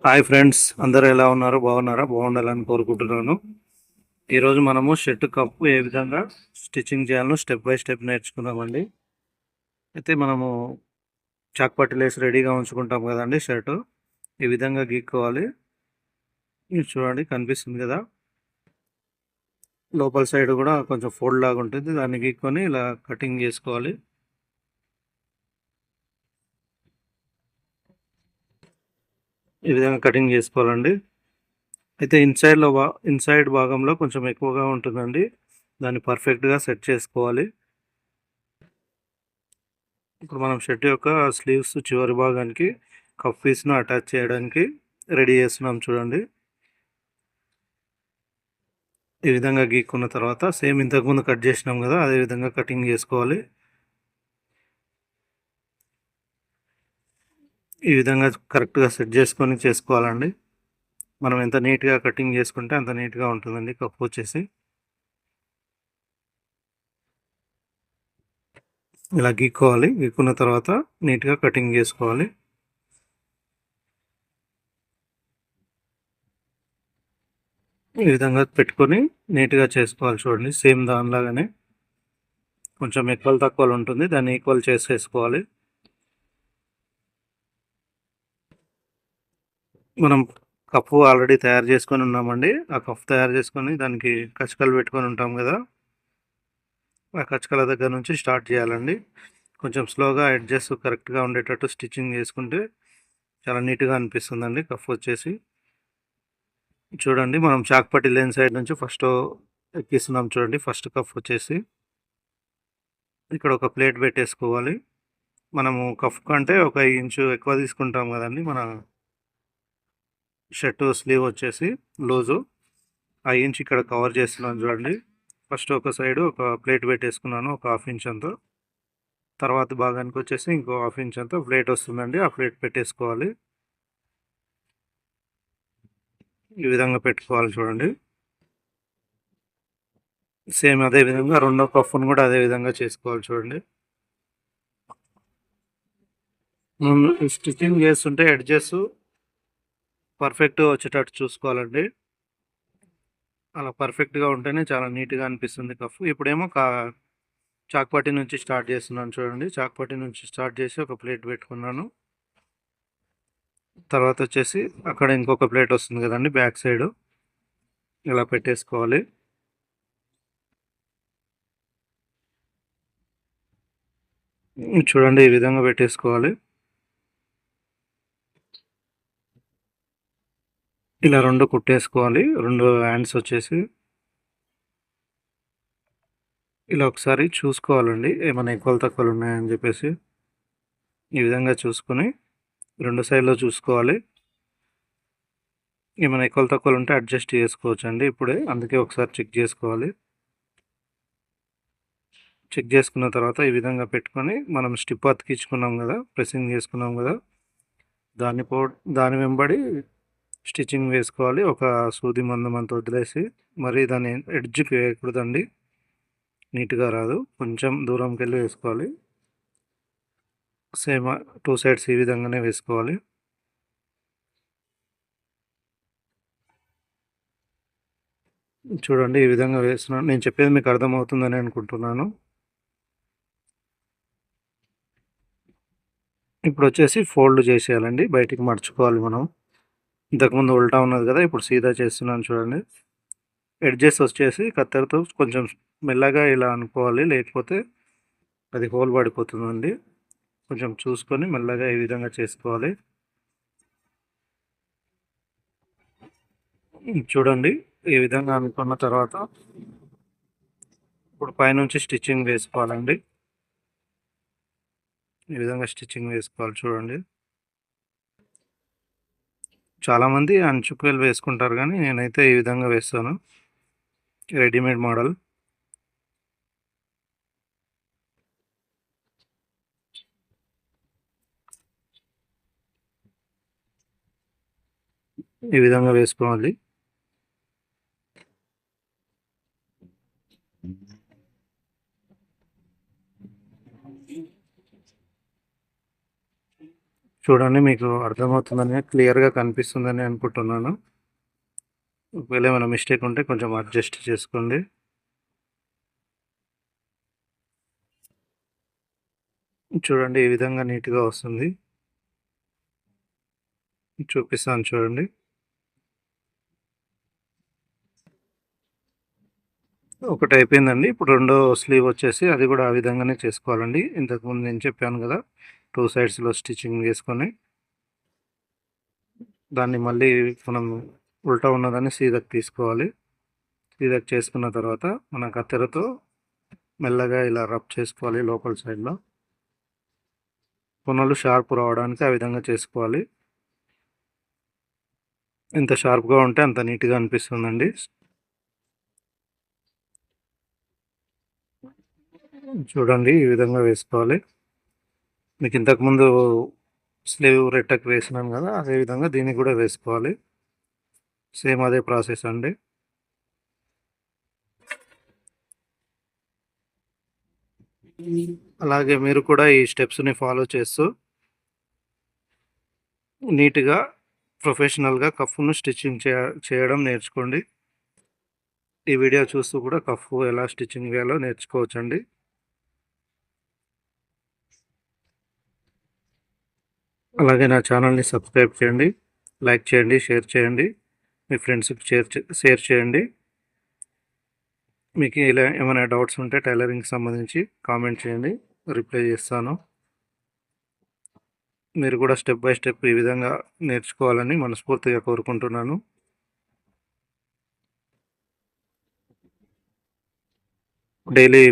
Hi friends, అందరూ ఎలా ఉన్నారు? బాగున్నారా? బాగుండాలని కోరుకుంటున్నాను. ఈరోజు మనము షర్ట్ కప్పు ఏ విధంగా స్టిచ్చింగ్ చేయాలో స్టెప్ బై స్టెప్ నేర్చుకుందామండి. అయితే మనము చాక్ పట్టీలేసి రెడీగా ఉంచుకుంటాం కదండి షర్టు. ఈ విధంగా గీక్కోవాలి. ఇది చూడండి, కనిపిస్తుంది కదా. లోపల సైడ్ కూడా కొంచెం ఫోల్డ్ లాగా ఉంటుంది. దాన్ని గీక్కొని ఇలా కటింగ్ చేసుకోవాలి. ఈ విధంగా కటింగ్ చేసుకోవాలండి. అయితే ఇన్సైడ్ భాగంలో కొంచెం ఎక్కువగా ఉంటుందండి. దాన్ని పర్ఫెక్ట్గా సెట్ చేసుకోవాలి. ఇప్పుడు మనం షర్ట్ యొక్క స్లీవ్స్ చివరి భాగానికి కఫ్ పీస్ను అటాచ్ చేయడానికి రెడీ చేస్తున్నాం చూడండి. ఈ విధంగా గీక్కున్న తర్వాత సేమ్ ఇంతకుముందు కట్ చేసినాం కదా, అదే విధంగా కటింగ్ చేసుకోవాలి. ఈ విధంగా కరెక్ట్గా సెట్ చేసుకొని చేసుకోవాలండి. మనం ఎంత నీట్గా కటింగ్ చేసుకుంటే అంత నీట్గా ఉంటుందండి కఫ్ వచ్చేసి. ఇలా గీక్కోవాలి. గీక్కున్న తర్వాత నీట్గా కటింగ్ చేసుకోవాలి. ఈ విధంగా పెట్టుకొని నీట్గా చేసుకోవాలి చూడండి. సేమ్ దానిలాగానే కొంచెం ఎక్కువలు తక్కువలు ఉంటుంది, దాన్ని ఈక్వల్ చేసేసుకోవాలి. మనం కప్పు ఆల్రెడీ తయారు చేసుకొని ఉన్నామండి. ఆ కప్ తయారు చేసుకొని దానికి కచకలు పెట్టుకొని ఉంటాం కదా, ఆ కచకల దగ్గర నుంచి స్టార్ట్ చేయాలండి. కొంచెం స్లోగా అడ్జస్ట్ కరెక్ట్గా ఉండేటట్టు స్టిచ్చింగ్ చేసుకుంటే చాలా నీట్గా అనిపిస్తుందండి కఫ్ వచ్చేసి. చూడండి, మనం చాక్ పట్టి లేని సైడ్ నుంచి ఫస్ట్ ఎక్కిస్తున్నాం చూడండి. ఫస్ట్ కఫ్ వచ్చేసి ఇక్కడ ఒక ప్లేట్ పెట్టేసుకోవాలి. మనము కఫ్ కంటే 1 ఇంచు ఎక్కువ తీసుకుంటాం కదండి మన షర్టు స్లీవ్ వచ్చేసి లూజు. ఆ ఇంచ్ ఇక్కడ కవర్ చేస్తున్నాను చూడండి. ఫస్ట్ ఒక సైడ్ ఒక ప్లేట్ పెట్టేసుకున్నాను, ఒక 1/2 ఇంచ్ అంతా. తర్వాత భాగానికి వచ్చేసి ఇంకో 1/2 ఇంచ్ అంతా ప్లేట్ వస్తుందండి, ఆ ప్లేట్ పెట్టేసుకోవాలి. ఈ విధంగా పెట్టుకోవాలి చూడండి. సేమ్ అదే విధంగా రెండో కఫ్ను కూడా అదే విధంగా చేసుకోవాలి చూడండి. స్టిచ్చింగ్ చేస్తుంటే ఎడ్జెస్ పర్ఫెక్ట్గా వచ్చేటట్టు చూసుకోవాలండి. అలా పర్ఫెక్ట్గా ఉంటేనే చాలా నీట్గా అనిపిస్తుంది కఫ్. ఇప్పుడేమో చాక్ పట్టి నుంచి స్టార్ట్ చేస్తున్నాను చూడండి. చాక్ పట్టి నుంచి స్టార్ట్ చేసి ఒక ప్లేట్ పెట్టుకున్నాను. తర్వాత వచ్చేసి అక్కడ ఇంకొక ప్లేట్ వస్తుంది కదండి బ్యాక్ సైడ్, ఇలా పెట్టేసుకోవాలి. చూడండి, ఈ విధంగా పెట్టేసుకోవాలి. ఇలా 2 కుట్టేసుకోవాలి. 2 హ్యాండ్స్ వచ్చేసి ఇలా ఒకసారి చూసుకోవాలండి, ఏమైనా ఎక్కువలు తక్కువలు ఉన్నాయని చెప్పేసి. ఈ విధంగా చూసుకొని 2 సైడ్లో చూసుకోవాలి. ఏమైనా ఎక్కువలు తక్కువలు ఉంటే అడ్జస్ట్ చేసుకోవచ్చు అండి ఇప్పుడే, అందుకే ఒకసారి చెక్ చేసుకోవాలి. చెక్ చేసుకున్న తర్వాత ఈ విధంగా పెట్టుకొని మనం స్టిప్ అతికించుకున్నాం కదా, ప్రెస్సింగ్ చేసుకున్నాం కదా, దాని వెంబడి స్టిచ్చింగ్ వేసుకోవాలి. ఒక సూది మందం అంత వదిలేసి, మరి దాన్ని ఎడ్జ్కి వేయకూడదండి, నీట్గా రాదు. కొంచెం దూరంకి వెళ్ళి వేసుకోవాలి. సేమ్ 2 సైడ్స్ ఈ విధంగానే వేసుకోవాలి. చూడండి, ఈ విధంగా వేస్తున్నాను. నేను చెప్పేది మీకు అర్థమవుతుందని అనుకుంటున్నాను. ఇప్పుడు వచ్చేసి ఫోల్డ్ చేసేయాలండి, బయటికి మడుచుకోవాలి మనం. ఇంతకుముందు ఉల్టా ఉన్నది కదా, ఇప్పుడు సీదా చేస్తున్నాను చూడండి. ఎడ్జెస్ వచ్చేసి కత్తెరతో కొంచెం మెల్లగా ఇలా అనుకోవాలి, లేకపోతే అది హోల్ పడిపోతుందండి. కొంచెం చూసుకొని మెల్లగా ఈ విధంగా చేసుకోవాలి. చూడండి, ఈ విధంగా అనుకున్న తర్వాత ఇప్పుడు పైనుంచి స్టిచ్చింగ్ వేసుకోవాలండి. ఈ విధంగా స్టిచ్చింగ్ వేసుకోవాలి చూడండి. చాలామంది అంచుకులు వేసుకుంటారు, కానీ నేనైతే ఈ విధంగా వేస్తాను, రెడీమేడ్ మోడల్. ఈ విధంగా వేసుకోవాలి. చూడండి, మీకు అర్థమవుతుందని క్లియర్గా కనిపిస్తుందని అనుకుంటున్నాను. ఒకవేళ ఏమైనా మిస్టేక్ ఉంటే కొంచెం అడ్జస్ట్ చేసుకోండి. చూడండి, ఈ విధంగా నీట్గా వస్తుంది. చూపిస్తాను చూడండి. ఒకటి అయిపోయిందండి. ఇప్పుడు రెండో స్లీవ్ వచ్చేసి అది కూడా ఆ విధంగానే చేసుకోవాలండి. ఇంతకుముందు నేను చెప్పాను కదా, 2 సైడ్స్లో స్టిచ్చింగ్ వేసుకొని దాన్ని మళ్ళీ మనం ఉల్టా ఉన్నదాన్ని సీదకి తీసుకోవాలి. సీదకి చేసుకున్న తర్వాత మన కత్తెరతో మెల్లగా ఇలా రబ్ చేసుకోవాలి లోపల సైడ్లో. కొనలు షార్ప్ రావడానికి ఆ విధంగా చేసుకోవాలి. ఎంత షార్ప్గా ఉంటే అంత నీట్గా అనిపిస్తుందండి. చూడండి, ఈ విధంగా వేసుకోవాలి. మీకు ఇంతకుముందు స్లీవ్ రెట్టకు వేసినాను కదా, అదే విధంగా దీన్ని కూడా వేసుకోవాలి. సేమ్ అదే ప్రాసెస్ అండి. అలాగే మీరు కూడా ఈ స్టెప్స్ని ఫాలో చేస్తూ నీట్గా ప్రొఫెషనల్గా కఫ్ను స్టిచ్చింగ్ చేయడం నేర్చుకోండి. ఈ వీడియో చూస్తూ కూడా కఫ్ ఎలా స్టిచ్చింగ్ చేయాలో నేర్చుకోవచ్చండి. అలాగే నా ఛానల్ని సబ్స్క్రైబ్ చేయండి, లైక్ చేయండి, షేర్ చేయండి, మీ ఫ్రెండ్స్కి షేర్ చేయండి. మీకు ఇలా ఏమైనా డౌట్స్ ఉంటే టైలరింగ్కి సంబంధించి కామెంట్ చేయండి, రిప్లై చేస్తాను. మీరు కూడా స్టెప్ బై స్టెప్ ఈ విధంగా నేర్చుకోవాలని మనస్ఫూర్తిగా కోరుకుంటున్నాను. డైలీ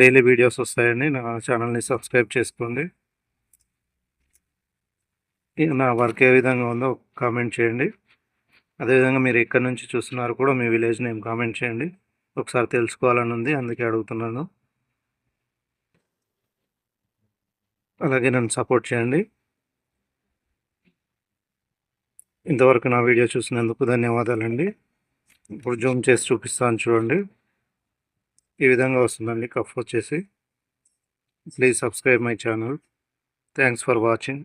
డైలీ వీడియోస్ వస్తాయని నా ఛానల్ని సబ్స్క్రైబ్ చేసుకోండి. నా వర్క్ ఏ విధంగా ఉందో కామెంట్ చేయండి. అదేవిధంగా మీరు ఎక్కడి నుంచి చూస్తున్నారు కూడా మీ విలేజ్ నేమ్ కామెంట్ చేయండి. ఒకసారి తెలుసుకోవాలని ఉంది, అందుకే అడుగుతున్నాను. అలాగే నన్ను సపోర్ట్ చేయండి. ఇంతవరకు నా వీడియో చూసినందుకు ధన్యవాదాలండి. ఇప్పుడు జూమ్ చేసి చూపిస్తాను చూడండి. ఈ విధంగా వస్తుందండి కఫ్ వచ్చేసి. Please subscribe my channel. Thanks for watching.